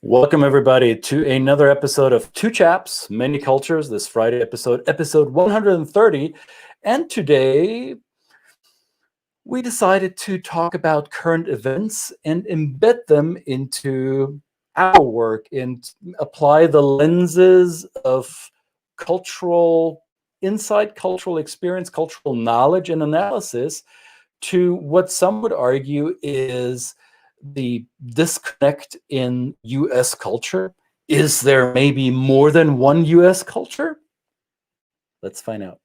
Welcome, everybody, to another episode of Two Chaps, Many Cultures, this Friday episode 130. And today, we decided to talk about current events and embed them into our work and apply the lenses of cultural insight, cultural experience, cultural knowledge and analysis to what some would argue is the disconnect in US culture. Is there maybe more than one US culture? Let's find out.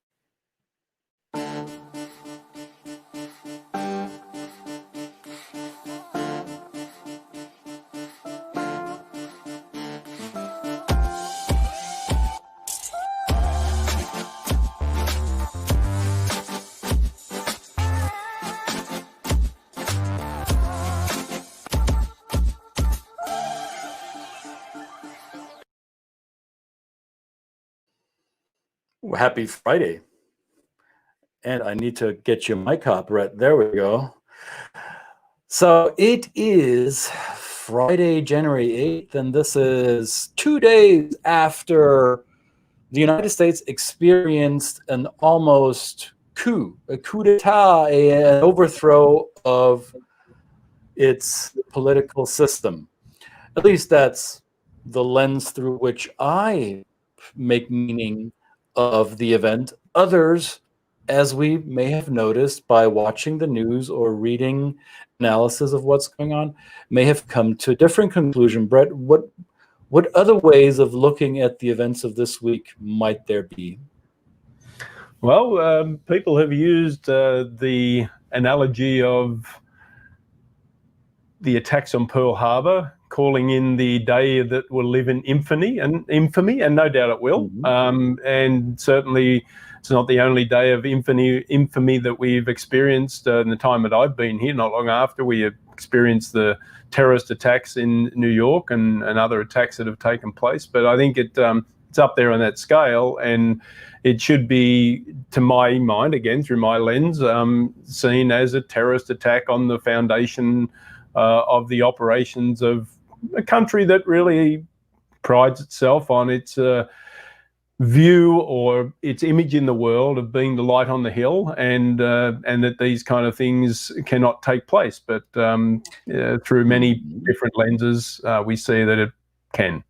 Happy Friday. And I need to get you my copyright. There we go. So it is Friday, January 8th, and this is 2 days after the United States experienced an almost a coup d'etat, an overthrow of its political system. At least that's the lens through which I make meaning of the event. Others, as we may have noticed by watching the news or reading analysis of what's going on, may have come to a different conclusion. Brett, what other ways of looking at the events of this week might there be? Well, people have used the analogy of the attacks on Pearl Harbor, calling in the day that will live in infamy, and no doubt it will. Mm-hmm. And certainly it's not the only day of infamy that we've experienced in the time that I've been here. Not long after, we experienced the terrorist attacks in New York and other attacks that have taken place. But I think it's up there on that scale, and it should be, to my mind, again through my lens, seen as a terrorist attack on the foundation of the operations of a country that really prides itself on its view or its image in the world of being the light on the hill, and that these kind of things cannot take place. But through many different lenses, we see that it can.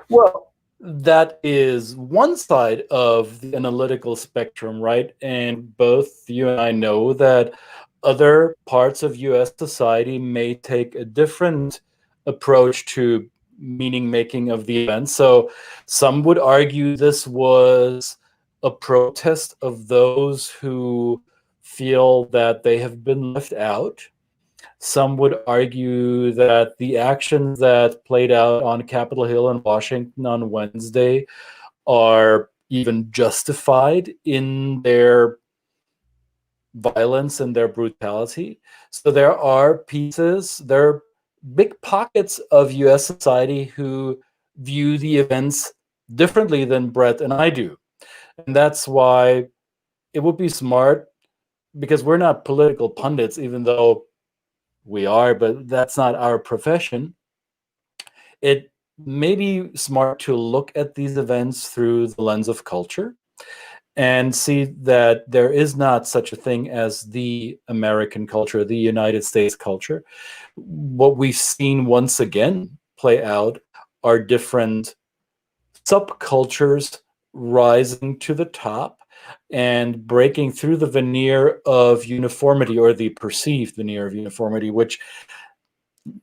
Well, that is one side of the analytical spectrum, right? And both you and I know that other parts of US society may take a different approach to meaning making of the event. So some would argue this was a protest of those who feel that they have been left out. Some would argue that the actions that played out on Capitol Hill in Washington on Wednesday are even justified in their violence and their brutality. So there are big pockets of US society who view the events differently than Brett and I do. And that's why it would be smart, because we're not political pundits, even though we are, but that's not our profession. It may be smart to look at these events through the lens of culture and see that there is not such a thing as the American culture, the United States culture. What we've seen once again play out are different subcultures rising to the top and breaking through the veneer of uniformity, or the perceived veneer of uniformity, which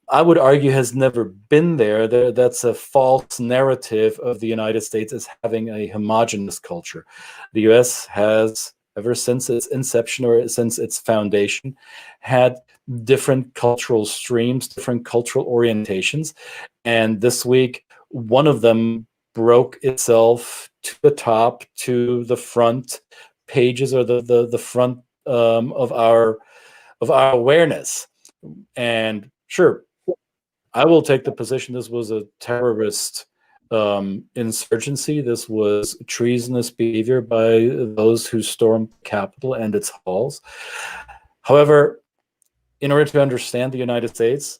I would argue has never been there. That's a false narrative of the United States as having a homogenous culture. The US has, ever since its inception or since its foundation, had different cultural streams, different cultural orientations. And this week, one of them broke itself to the top, to the front pages, or the front of our awareness. And sure, I will take the position this was a terrorist insurgency. This was treasonous behavior by those who stormed the Capitol and its halls. However, in order to understand the United States,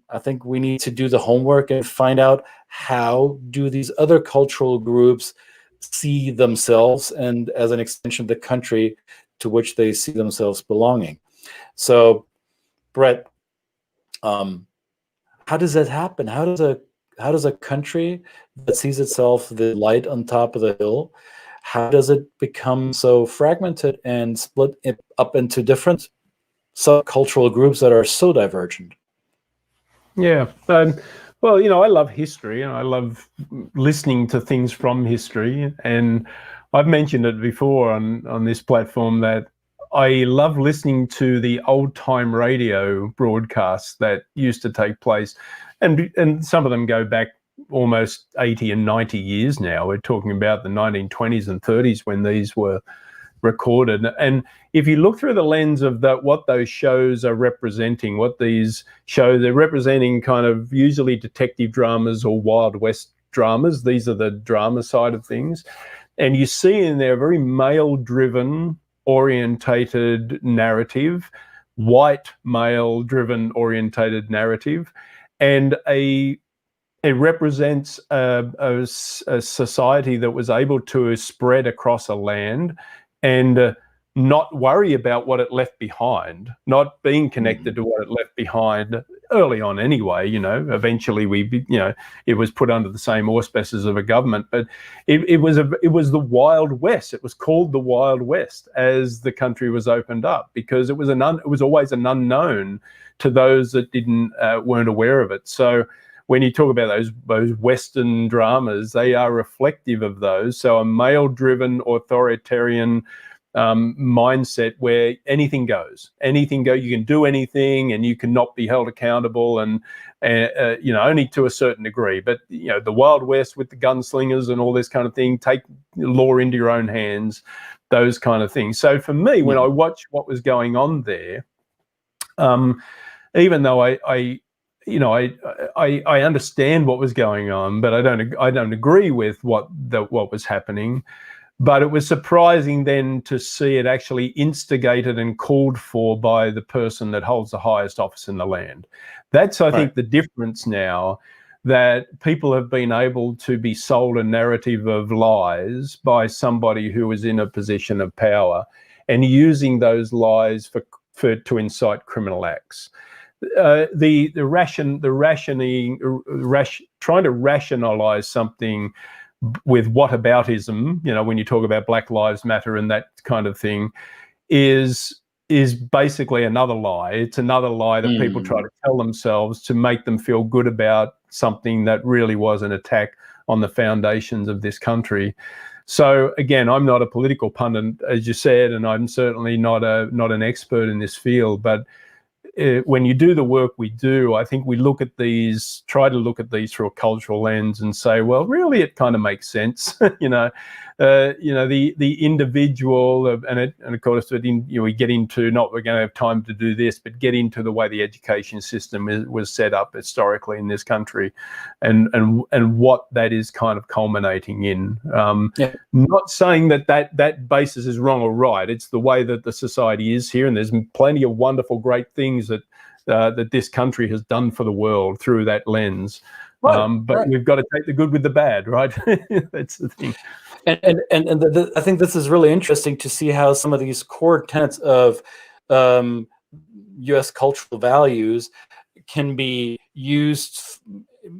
I think we need to do the homework and find out how do these other cultural groups see themselves, and as an extension, the country to which they see themselves belonging. So, Brett, how does that happen? How does a country that sees itself the light on top of the hill, how does it become so fragmented and split it up into different subcultural groups that are so divergent? Yeah. Well, I love history and I love listening to things from history. And I've mentioned it before on this platform that I love listening to the old time radio broadcasts that used to take place. And some of them go back almost 80 and 90 years now. We're talking about the 1920s and 30s when these were recorded. And if you look through the lens of what those shows are representing, what these shows, they're representing kind of usually detective dramas or Wild West dramas. These are the drama side of things. And you see in there a very male-driven, orientated narrative, white male-driven, orientated narrative, and it represents a society that was able to spread across a land and not worry about what it left behind, not being connected to what it left behind early on anyway. Eventually it was put under the same auspices of a government, but it was the Wild West. It was called the Wild West as the country was opened up, because it was always an unknown to those that weren't aware of it. So when you talk about those Western dramas, they are reflective of those. So a male-driven, authoritarian mindset where anything goes. You can do anything, and you cannot be held accountable, and only to a certain degree. But the Wild West with the gunslingers and all this kind of thing, take law into your own hands, those kind of things. So for me, when I watched what was going on there, even though I understand what was going on, but I don't agree with what was happening. But it was surprising then to see it actually instigated and called for by the person that holds the highest office in the land. That's, I think, the difference now, that people have been able to be sold a narrative of lies by somebody who is in a position of power and using those lies to incite criminal acts. Trying to rationalize something with whataboutism, when you talk about Black Lives Matter and that kind of thing, is basically another lie. It's another lie that people try to tell themselves to make them feel good about something that really was an attack on the foundations of this country. So again, I'm not a political pundit, as you said, and I'm certainly not an expert in this field, but when you do the work we do, I think we try to look at these through a cultural lens and say, well, really, it kind of makes sense. The individual, and of course, we get into, we're going to have time to do this, but get into the way the education system was set up historically in this country, and what that is kind of culminating in. Not saying that basis is wrong or right. It's the way that the society is here, and there's plenty of wonderful, great things that this country has done for the world through that lens. But we've got to take the good with the bad, right? That's the thing. And I think this is really interesting to see how some of these core tenets of U.S. cultural values can be used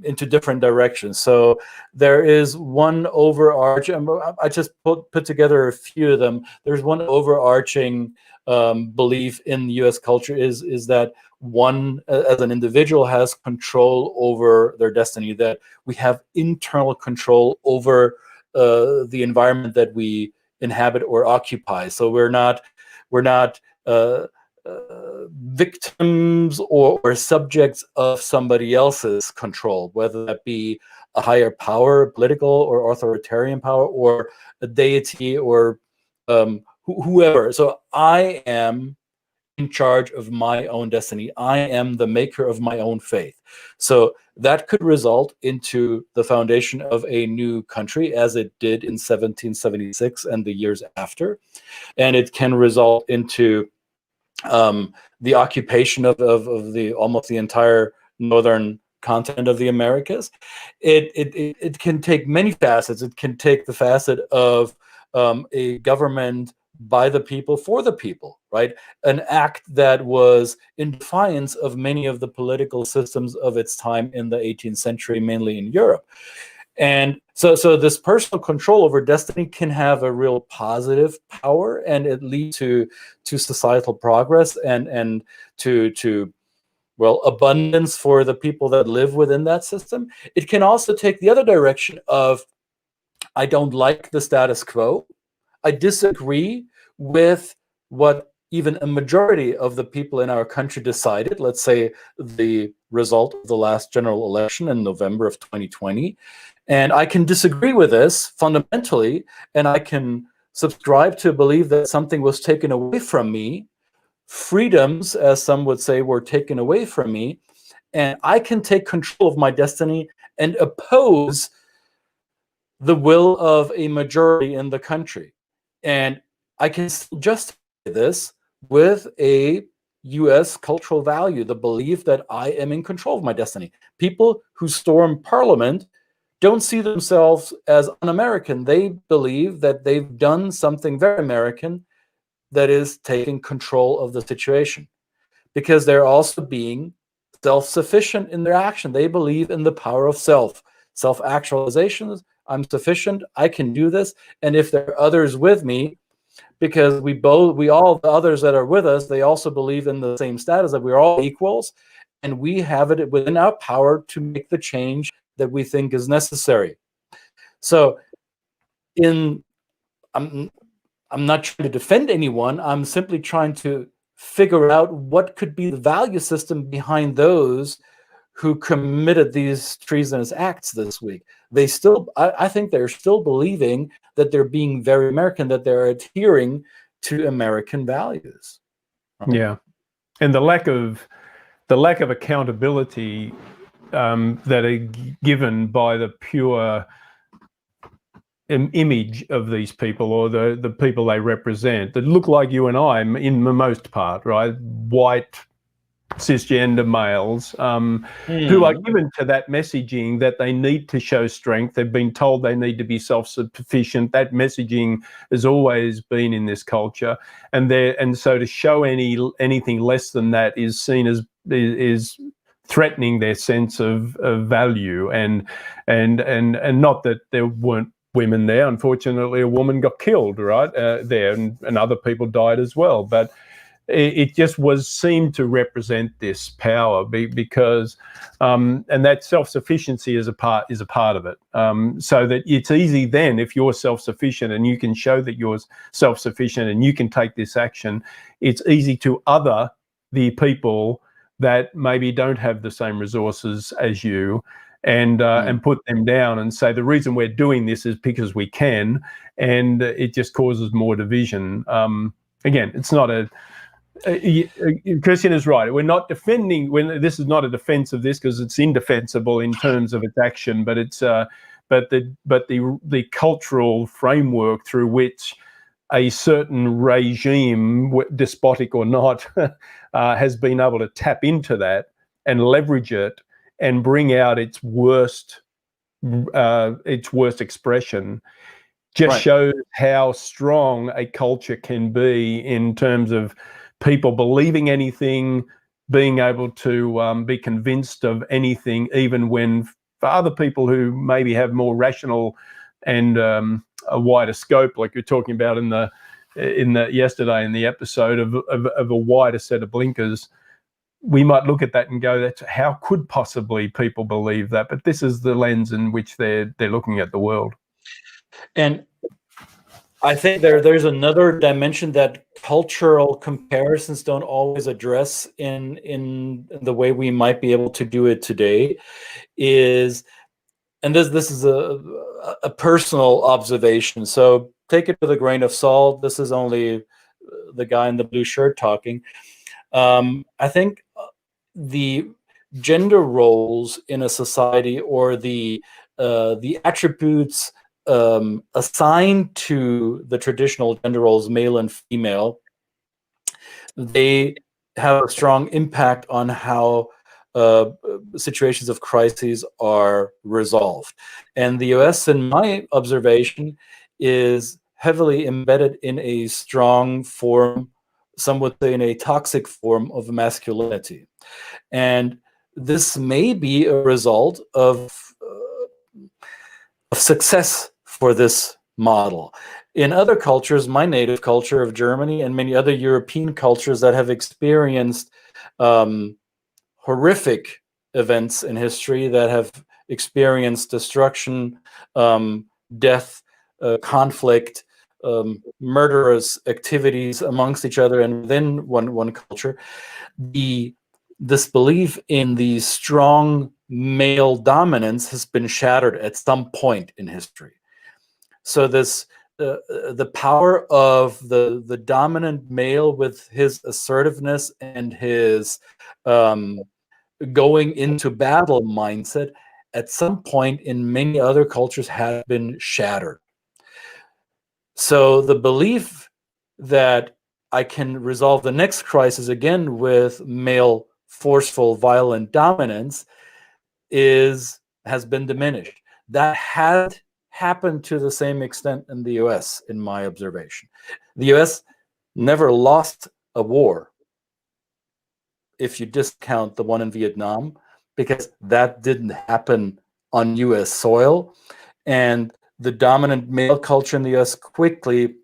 into different directions. So there is one overarching, I just put together a few of them. There's one overarching belief in U.S. culture is that one, as an individual, has control over their destiny, that we have internal control over the environment that we inhabit or occupy. So we're not victims or subjects of somebody else's control, whether that be a higher power, political or authoritarian power, or a deity, or whoever. So I am in charge of my own destiny. I am the maker of my own fate. So that could result into the foundation of a new country, as it did in 1776 and the years after. And it can result into the occupation of the almost the entire northern continent of the Americas. It can take many facets. It can take the facet of a government by the people for the people, right? An act that was in defiance of many of the political systems of its time in the 18th century, mainly in Europe. And so this personal control over destiny can have a real positive power, and it leads to societal progress and to well, abundance for the people that live within that system. It can also take the other direction of, I don't like the status quo. I disagree with what even a majority of the people in our country decided. Let's say the result of the last general election in November of 2020. And I can disagree with this fundamentally, and I can subscribe to believe that something was taken away from me. Freedoms, as some would say, were taken away from me, and I can take control of my destiny and oppose the will of a majority in the country. And I can justify this with a US cultural value, the belief that I am in control of my destiny. People who storm parliament don't see themselves as un-American. They believe that they've done something very American, that is taking control of the situation, because they're also being self-sufficient in their action. They believe in the power of self-actualization. I'm sufficient, I can do this, and if there are others with me, because we all, the others that are with us, they also believe in the same status, that we're all equals, and we have it within our power to make the change that we think is necessary. So I'm not trying to defend anyone. I'm simply trying to figure out what could be the value system behind those who committed these treasonous acts this week. They still, I think they're still believing that they're being very American, that they're adhering to American values. Right? Yeah, and the lack of accountability that are given by the pure image of these people, or the people they represent, that look like you and I in the most part, right? White, cisgender males who are given to that messaging that they need to show strength. They've been told they need to be self-sufficient. That messaging has always been in this culture, and so to show anything less than that is seen as is threatening their sense of value, and not that there weren't women there. Unfortunately, a woman got killed right there, and other people died as well. But it just seemed to represent this power, because and that self-sufficiency is a part of it. So that it's easy then, if you're self-sufficient and you can show that you're self-sufficient and you can take this action, it's easy to other the people that maybe don't have the same resources as you, and put them down and say the reason we're doing this is because we can, and it just causes more division. Again, it's not Christian is right. We're not defending. This is not a defense of this, because it's indefensible in terms of its action. But it's but the cultural framework through which a certain regime, despotic or not, has been able to tap into that and leverage it and bring out its worst expression, just shows how strong a culture can be in terms of people believing anything, being able to be convinced of anything, even when for other people who maybe have more rational and a wider scope, like you're talking about in the yesterday in the episode of a wider set of blinkers, we might look at that and go, "That's how could possibly people believe that?" But this is the lens in which they're looking at the world. And I think there's another dimension that cultural comparisons don't always address in the way we might be able to do it today. Is, and this is a personal observation, so take it with a grain of salt. This is only the guy in the blue shirt talking. I think the gender roles in a society, or the attributes assigned to the traditional gender roles, male and female, they have a strong impact on how situations of crises are resolved. And the US, in my observation, is heavily embedded in a strong form, some would say in a toxic form of masculinity. And this may be a result of success for this model. In other cultures, my native culture of Germany and many other European cultures that have experienced horrific events in history, that have experienced destruction, death, conflict, murderous activities amongst each other and within one culture, this belief in the strong male dominance has been shattered at some point in history. So this the power of the dominant male with his assertiveness and his going into battle mindset at some point in many other cultures has been shattered. So the belief that I can resolve the next crisis again with male forceful, violent dominance has been diminished. That had happened to the same extent in the US, in my observation. The US never lost a war, if you discount the one in Vietnam, because that didn't happen on US soil. And the dominant male culture in the US quickly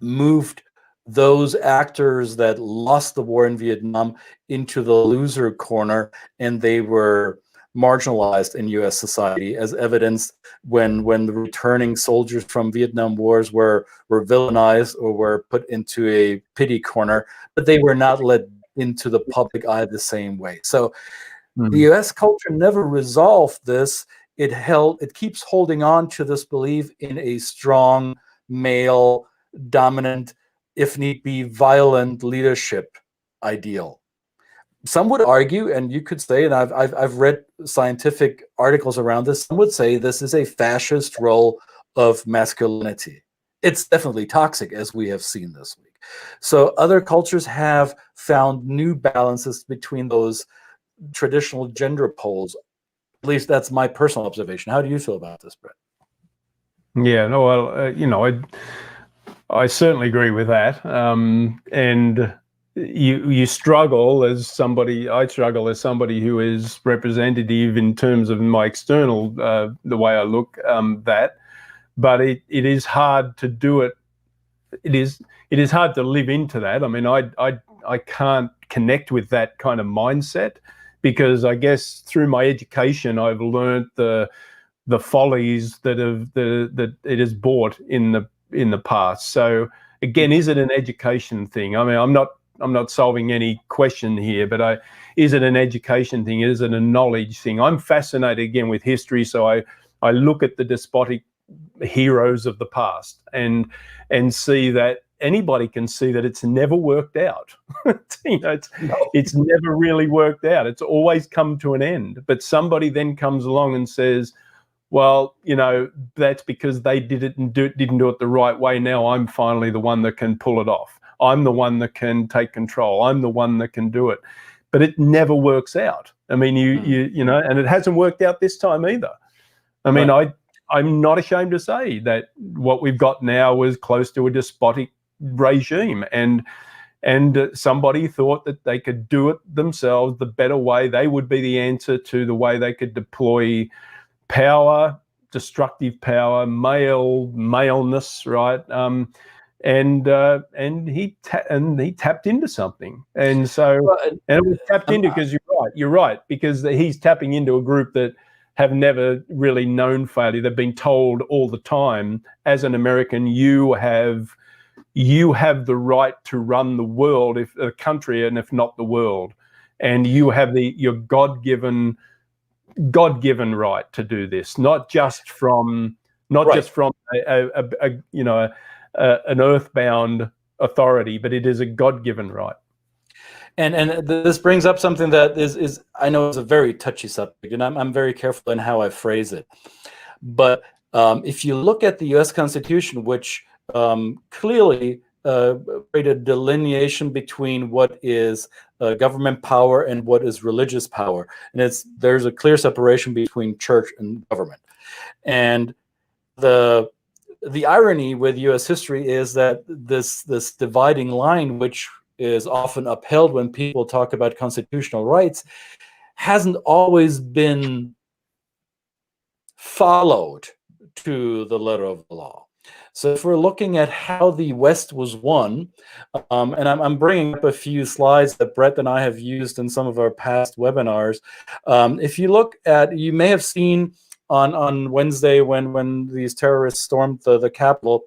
moved those actors that lost the war in Vietnam into the loser corner, and they were marginalized in US society, as evidenced when the returning soldiers from Vietnam Wars were villainized or were put into a pity corner, but they were not let into the public eye the same way. So the US culture never resolved this. It keeps holding on to this belief in a strong male dominant, if need be, violent leadership ideal. Some would argue, and you could say, and I've read scientific articles around this, some would say this is a fascist role of masculinity. It's definitely toxic, as we have seen this week. So other cultures have found new balances between those traditional gender poles. At least that's my personal observation. How do you feel about this, Brett? Yeah, no, well, I certainly agree with that. And you struggle as somebody, I struggle as somebody who is representative in terms of my external, the way I look, but it is hard to do it. It is hard to live into that. I mean, I can't connect with that kind of mindset because I guess through my education, I've learned the follies that it has brought in the past. So again, is it an education thing? I mean, I'm not solving any question here, but is it an education thing? Is it a knowledge thing? I'm fascinated again with history, so I look at the despotic heroes of the past and see that anybody can see that it's never worked out. It's never really worked out. It's always come to an end. But somebody then comes along and says, well, that's because they didn't do it the right way. Now I'm finally the one that can pull it off. I'm the one that can take control. I'm the one that can do it. But it never works out. I mean, and it hasn't worked out this time either. I mean, right. I'm not ashamed to say that what we've got now was close to a despotic regime, and somebody thought that they could do it themselves the better way. They would be the answer to the way they could deploy power, destructive power, maleness, right? And he tapped into something, and so and it was tapped into because you're right, because he's tapping into a group that have never really known failure. They've been told all the time, as an American, you have the right to run the world, if a country, and if not the world, and you have your God-given right to do this, not just from an earthbound authority, but it is a God-given right. And this brings up something that is I know is a very touchy subject, and I'm very careful in how I phrase it. But if you look at the U.S. Constitution, which clearly create a delineation between what is government power and what is religious power, and there's a clear separation between church and government. And the irony with U.S. history is that this dividing line, which is often upheld when people talk about constitutional rights, hasn't always been followed to the letter of the law. So if we're looking at how the West was won, and I'm bringing up a few slides that Brett and I have used in some of our past webinars. If you look at, you may have seen on Wednesday when these terrorists stormed the Capitol,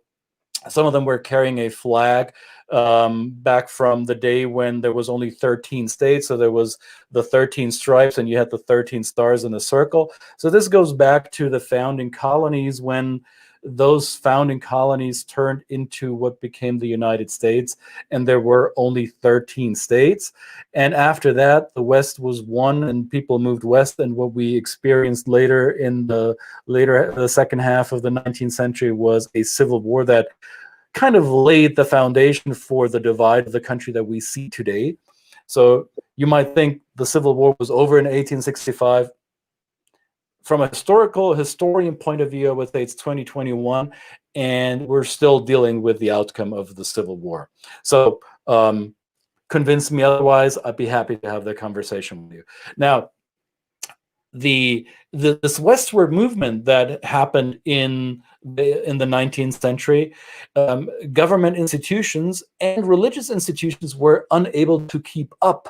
some of them were carrying a flag back from the day when there was only 13 states. So there was the 13 stripes and you had the 13 stars in a circle. So this goes back to the founding colonies, when those founding colonies turned into what became the United States, and there were only 13 states. And after that, the West was won and people moved west, and what we experienced later in the second half of the 19th century was a civil war that kind of laid the foundation for the divide of the country that we see today. So you might think the Civil War was over in 1865. From a historian point of view, I would say it's 2021, and we're still dealing with the outcome of the Civil War. So convince me otherwise, I'd be happy to have that conversation with you. Now, this westward movement that happened in the 19th century, government institutions and religious institutions were unable to keep up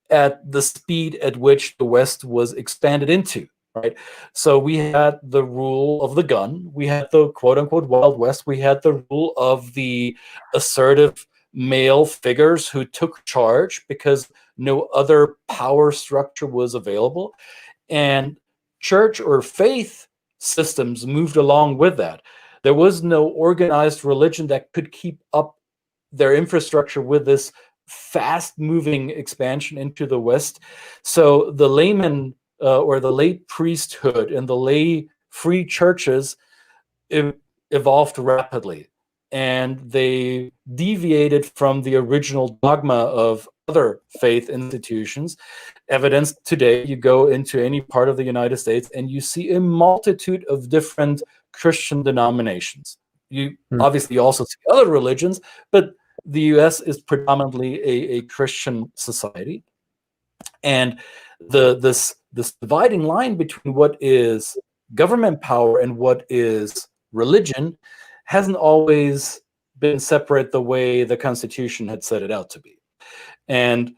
at the speed at which the West was expanded into. Right. So we had the rule of the gun. We had the quote unquote Wild West. We had the rule of the assertive male figures who took charge because no other power structure was available. And church or faith systems moved along with that. There was no organized religion that could keep up their infrastructure with this fast moving expansion into the West. So the layman or the lay priesthood and the lay free churches evolved rapidly, and they deviated from the original dogma of other faith institutions. Evidenced today, you go into any part of the United States and you see a multitude of different Christian denominations. You obviously also see other religions, but the US is predominantly a Christian society. And this dividing line between what is government power and what is religion hasn't always been separate the way the Constitution had set it out to be. And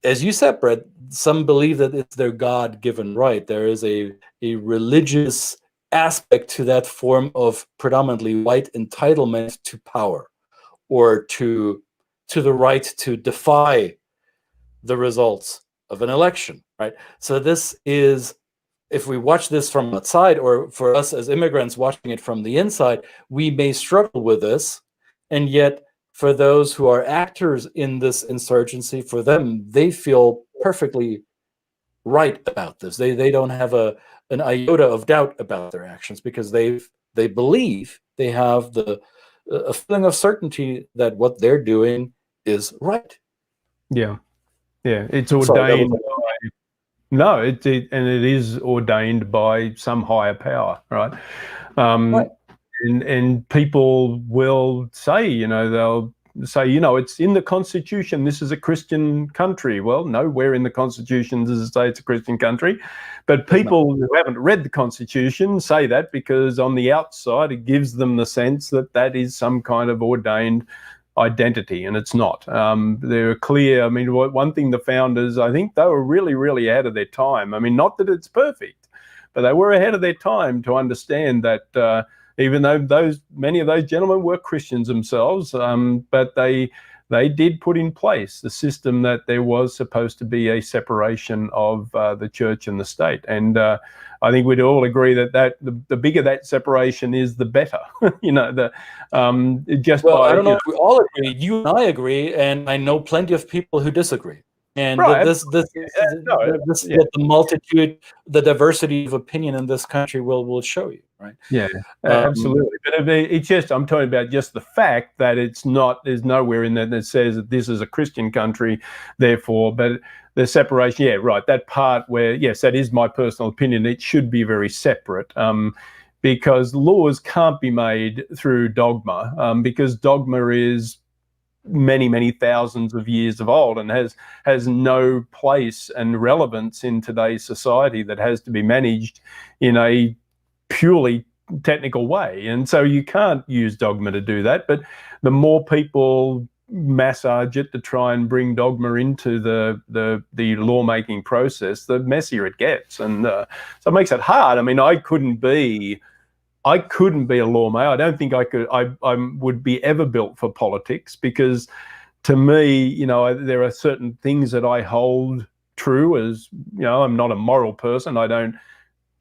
as you said, Brett, some believe that it's their God-given right. There is a religious aspect to that form of predominantly white entitlement to power, or to the right to defy the results of an election, right? So this is, if we watch this from outside, or for us as immigrants watching it from the inside, we may struggle with this. And yet, for those who are actors in this insurgency, for them, they feel perfectly right about this. They don't have an iota of doubt about their actions, because they believe, they have a feeling of certainty that what they're doing is right. Yeah, it's ordained. No, and it is ordained by some higher power, right? Right. And people will say, they'll say, it's in the Constitution, this is a Christian country. Well, nowhere in the Constitution does it say it's a Christian country. But people who haven't read the Constitution say that because on the outside it gives them the sense that that is some kind of ordained identity, and it's not. They're clear. I mean, one thing the founders, I think they were really, really ahead of their time. I mean, not that it's perfect, but they were ahead of their time to understand that even though many of those gentlemen were Christians themselves, but they did put in place the system that there was supposed to be a separation of the church and the state. And I think we'd all agree that the bigger that separation is, the better. I don't know if we all agree. You and I agree, and I know plenty of people who disagree. And right. The multitude, the diversity of opinion in this country will show you. right? Yeah, absolutely. But it's just, I'm talking about just the fact that it's not, there's nowhere in there that says that this is a Christian country, therefore, but the separation, yeah, right, that part where, yes, that is my personal opinion, it should be very separate. Because laws can't be made through dogma, because dogma is many, many thousands of years of old and has no place and relevance in today's society, that has to be managed in a purely technical way. And so you can't use dogma to do that. But the more people massage it to try and bring dogma into the lawmaking process, the messier it gets. And so it makes it hard. I mean, I couldn't be a lawmaker. I don't think I could. I would be ever built for politics, because to me, you know, there are certain things that I hold true as, you know, I'm not a moral person. I don't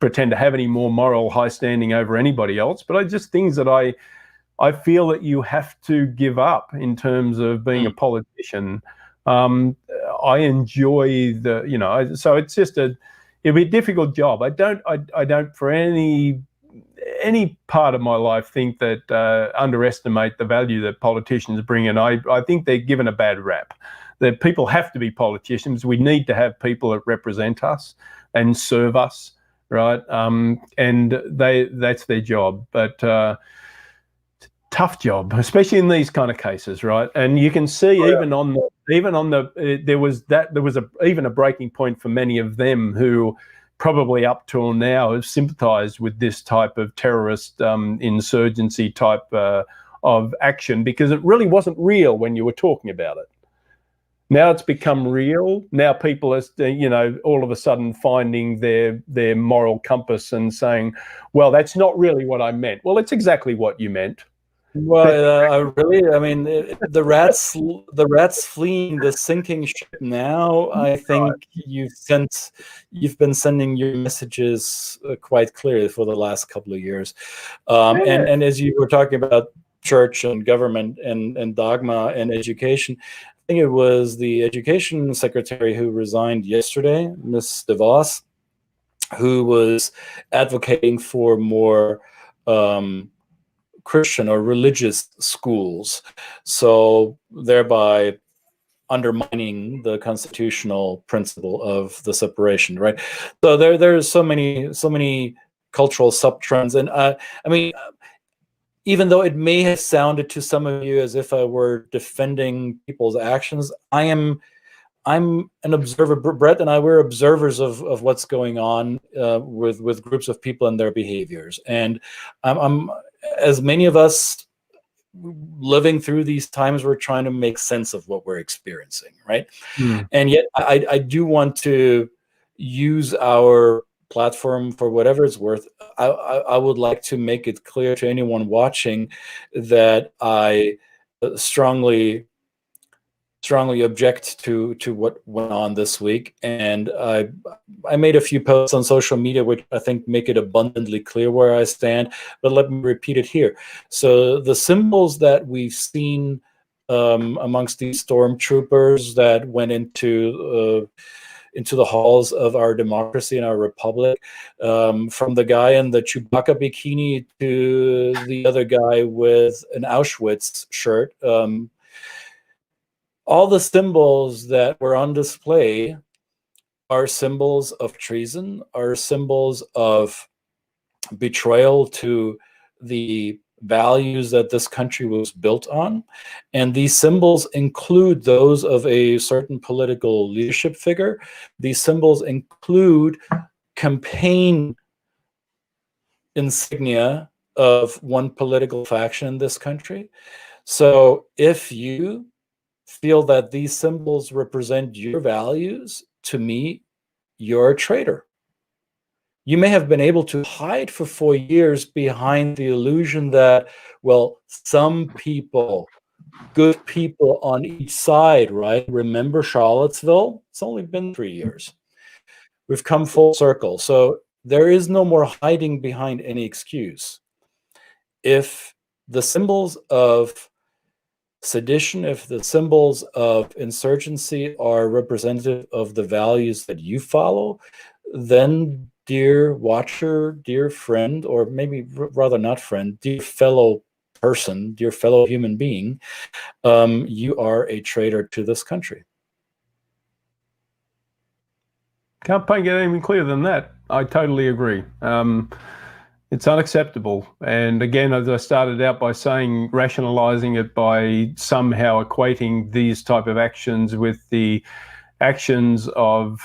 pretend to have any more moral high standing over anybody else, but I just, things that I feel that you have to give up in terms of being a politician. I enjoy the, you know, so it's just it'd be a difficult job. I don't for any part of my life think that underestimate the value that politicians bring in. I think they're given a bad rap. That people have to be politicians. We need to have people that represent us and serve us, right? And that's their job. But tough job, especially in these kind of cases, right? And you can see even on the there was even a breaking point for many of them who probably up till now have sympathized with this type of terrorist insurgency type of action, because it really wasn't real when you were talking about it. Now it's become real. Now people are, you know, all of a sudden finding their moral compass and saying, well, that's not really what I meant. Well, it's exactly what you meant. Well, I mean, the rats fleeing the sinking ship now. I think you've been sending your messages quite clearly for the last couple of years, and as you were talking about church and government and dogma and education, I think it was the education secretary who resigned yesterday, Ms. DeVos, who was advocating for more Christian or religious schools, so thereby undermining the constitutional principle of the separation, right? So there's so many cultural subtrends, and I mean, even though it may have sounded to some of you as if I were defending people's actions, I'm an observer. Brett and I, we're observers of what's going on with groups of people and their behaviors, and I'm as many of us living through these times, we're trying to make sense of what we're experiencing, right? And yet I do want to use our platform for whatever it's worth. I would like to make it clear to anyone watching that I strongly object to what went on this week, and I made a few posts on social media which I think make it abundantly clear where I stand, but let me repeat it here. So the symbols that we've seen amongst these stormtroopers that went into the halls of our democracy and our republic, from the guy in the Chewbacca bikini to the other guy with an Auschwitz shirt, all the symbols that were on display are symbols of treason, are symbols of betrayal to the values that this country was built on. And these symbols include those of a certain political leadership figure. These symbols include campaign insignia of one political faction in this country. So if you feel that these symbols represent your values, to me, you're a traitor. You may have been able to hide for 4 years behind the illusion that, well, some people, good people on each side, right? Remember Charlottesville? It's only been 3 years. We've come full circle. So there is no more hiding behind any excuse. If the symbols of sedition, if the symbols of insurgency are representative of the values that you follow, then, dear watcher, dear friend, or maybe rather not friend, dear fellow person, dear fellow human being, you are a traitor to this country. Can't paint it any clearer than that. I totally agree. It's unacceptable. And again, as I started out by saying, rationalizing it by somehow equating these type of actions with the actions of,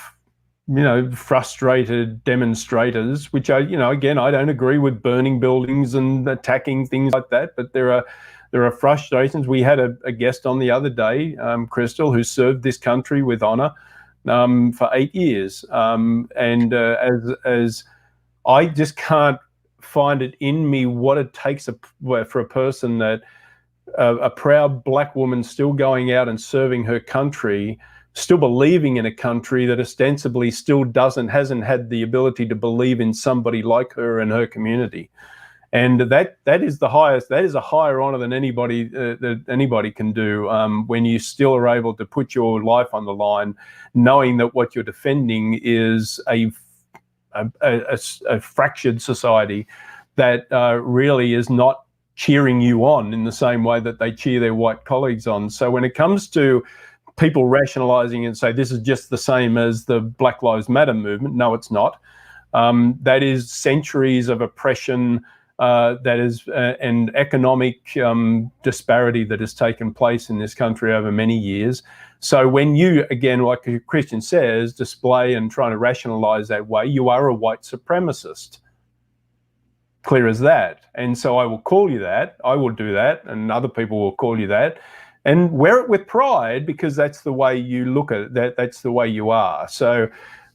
frustrated demonstrators, which I, again, I don't agree with burning buildings and attacking things like that, but there are frustrations. We had a guest on the other day, Crystal, who served this country with honor for 8 years. As I just can't find it in me what it takes for a person that a proud black woman still going out and serving her country, still believing in a country that ostensibly still hasn't had the ability to believe in somebody like her and her community. And that is the highest. That is a higher honor than anybody can do. When you still are able to put your life on the line, knowing that what you're defending is a fractured society that really is not cheering you on in the same way that they cheer their white colleagues on. So when it comes to people rationalizing and say this is just the same as the Black Lives Matter movement, no, it's not. That is centuries of oppression. That is an economic disparity that has taken place in this country over many years. So when you, again, like Christian says, display and try to rationalize that way, you are a white supremacist. Clear as that. And so I will call you that. I will do that. And other people will call you that. And wear it with pride, because that's the way you look at it. That's the way you are. So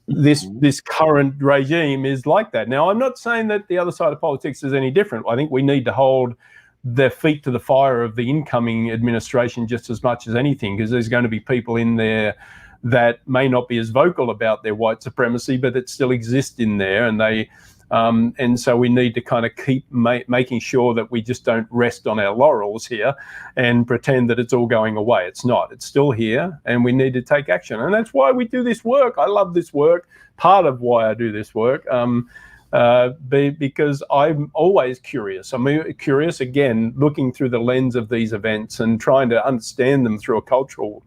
this current regime is like that. Now, I'm not saying that the other side of politics is any different. I think we need to hold their feet to the fire of the incoming administration just as much as anything, because there's going to be people in there that may not be as vocal about their white supremacy, but that still exist in there. And so we need to kind of keep making sure that we just don't rest on our laurels here and pretend that it's all going away. It's not. It's still here, and we need to take action. And that's why we do this work. I love this work. Part of why I do this work, because I'm always curious. I'm curious, again, looking through the lens of these events and trying to understand them through a cultural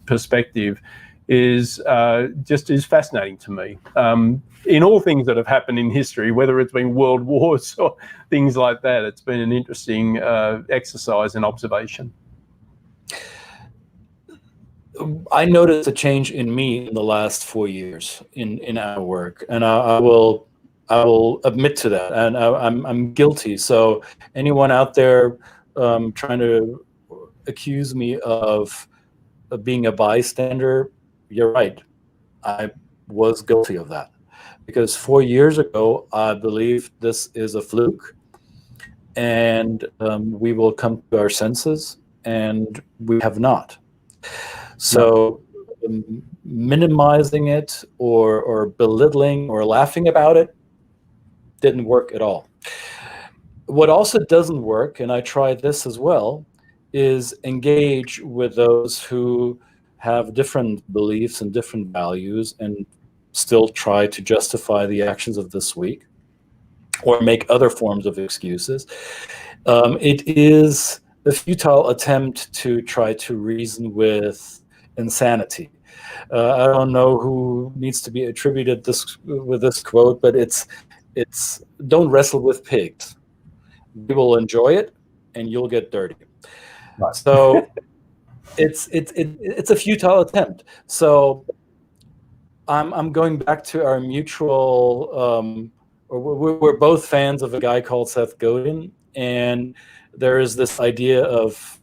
perspective is fascinating to me. In all things that have happened in history, whether it's been world wars or things like that, it's been an interesting exercise in observation. I noticed a change in me in the last 4 years in our work, and I will admit to that, and I'm guilty. So anyone out there trying to accuse me of being a bystander, you're right. I was guilty of that. Because 4 years ago, I believed this is a fluke, and we will come to our senses, and we have not. So minimizing it or belittling or laughing about it didn't work at all. What also doesn't work, and I tried this as well, is engage with those who have different beliefs and different values and still try to justify the actions of this week or make other forms of excuses. It is a futile attempt to try to reason with insanity. I don't know who needs to be attributed with this quote, but it's don't wrestle with pigs. We will enjoy it, and you'll get dirty. Right. So it's a futile attempt. So I'm going back to our mutual. We're both fans of a guy called Seth Godin, and there is this idea of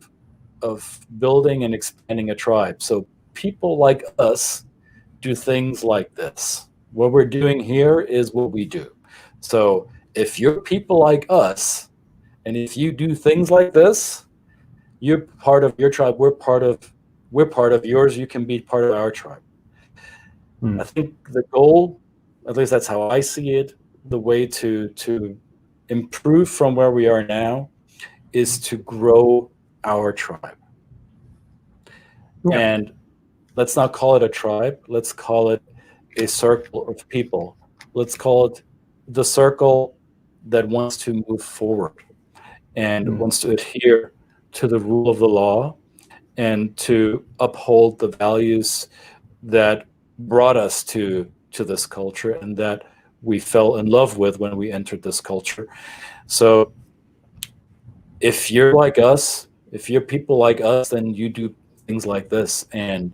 building and expanding a tribe. So people like us do things like this. What we're doing here is what we do. So if you're people like us, and if you do things like this, you're part of your tribe. We're part of yours. You can be part of our tribe. I think the goal, at least that's how I see it, the way to improve from where we are now is to grow our tribe. Yeah. And let's not call it a tribe. Let's call it a circle of people. Let's call it the circle that wants to move forward and wants to adhere to the rule of the law and to uphold the values that brought us to this culture and that we fell in love with when we entered this culture. So if you're like us, if you're people like us, then you do things like this, and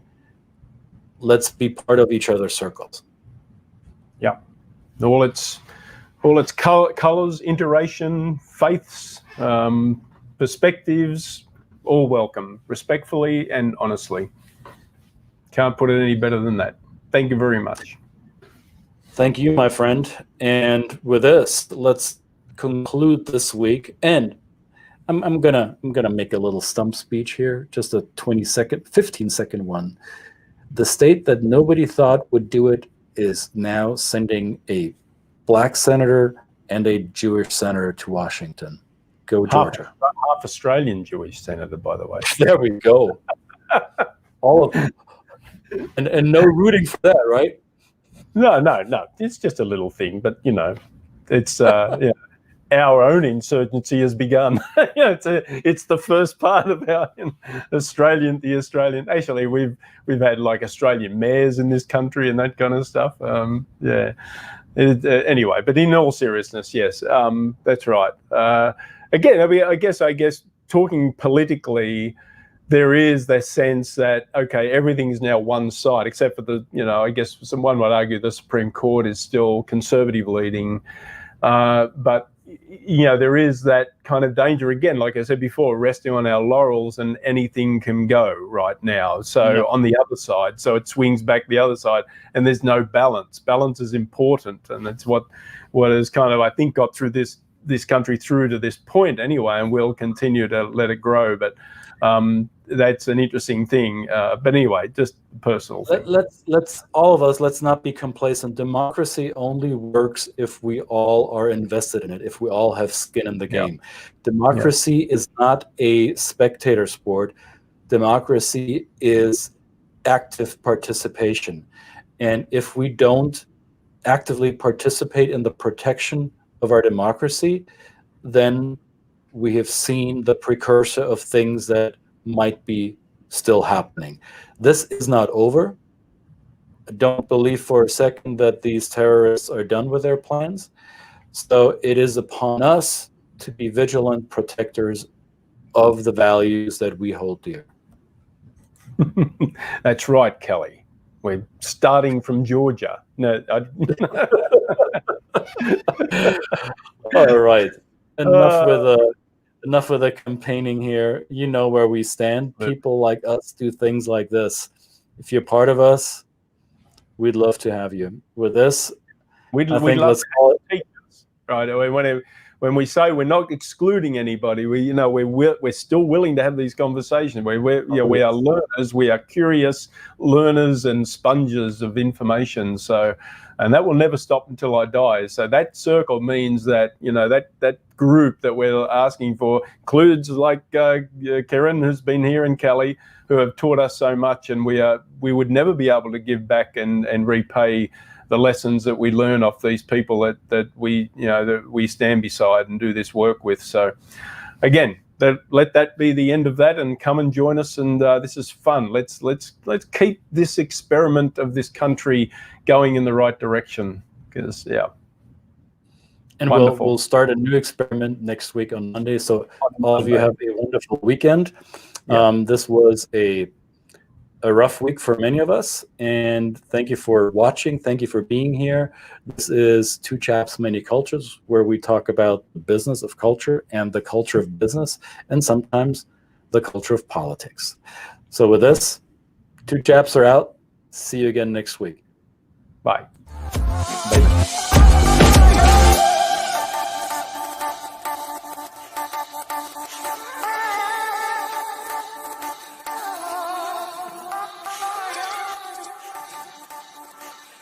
let's be part of each other's circles. Yeah, all its colors, iteration, faiths, perspectives, all welcome, respectfully and honestly. Can't put it any better than that. Thank you very much. Thank you, my friend. And with this, let's conclude this week. And I'm gonna make a little stump speech here, just a 15-second one. The state that nobody thought would do it is now sending a black senator and a Jewish senator to Washington. Go Georgia. Half Australian Jewish senator, by the way. There we go. All of them. And no rooting for that, right? No. It's just a little thing, but it's our own insurgency has begun. It's the first part of our Australian. Actually, we've had like Australian mayors in this country and that kind of stuff. Anyway, but in all seriousness, yes, that's right. Again, I mean, I guess talking politically, there is the sense that, okay, everything's now one side, except for I guess someone might argue the Supreme Court is still conservative leading. But, there is that kind of danger, again, like I said before, resting on our laurels and anything can go right now. So on the other side, so it swings back the other side and there's no balance. Balance is important. And that's what has kind of, I think, got through this country through to this point anyway, and we'll continue to let it grow. But that's an interesting thing. But anyway, just personal thing. Let's not be complacent. Democracy only works if we all are invested in it, if we all have skin in the game. Democracy is not a spectator sport. Democracy is active participation. And if we don't actively participate in the protection of our democracy, then we have seen the precursor of things that might be still happening. This is not over. I don't believe for a second that these terrorists are done with their plans. So it is upon us to be vigilant protectors of the values that we hold dear. That's right, Kelly. We're starting from Georgia. No, all right. Enough with the campaigning here. You know where we stand. People like us do things like this. If you're part of us, we'd love to have you. With this, we'd love to call it teachers, right? When we say we're not excluding anybody, we're still willing to have these conversations. We are learners, we are curious learners and sponges of information. So, and that will never stop until I die. So that circle means that that group that we're asking for includes like Karen, who's been here, and Kelly, who have taught us so much, and we would never be able to give back and repay the lessons that we learn off these people that we stand beside and do this work with. So again, let that be the end of that, and come and join us. And this is fun. Let's keep this experiment of this country going in the right direction. Because and we'll start a new experiment next week on Monday. So all of you have a wonderful weekend. This was a rough week for many of us, and thank you for watching. Thank you for being here. This is Two Chaps, Many Cultures, where we talk about the business of culture and the culture of business, and sometimes the culture of politics. So with this, Two Chaps are out. See you again next week. Bye. Bye.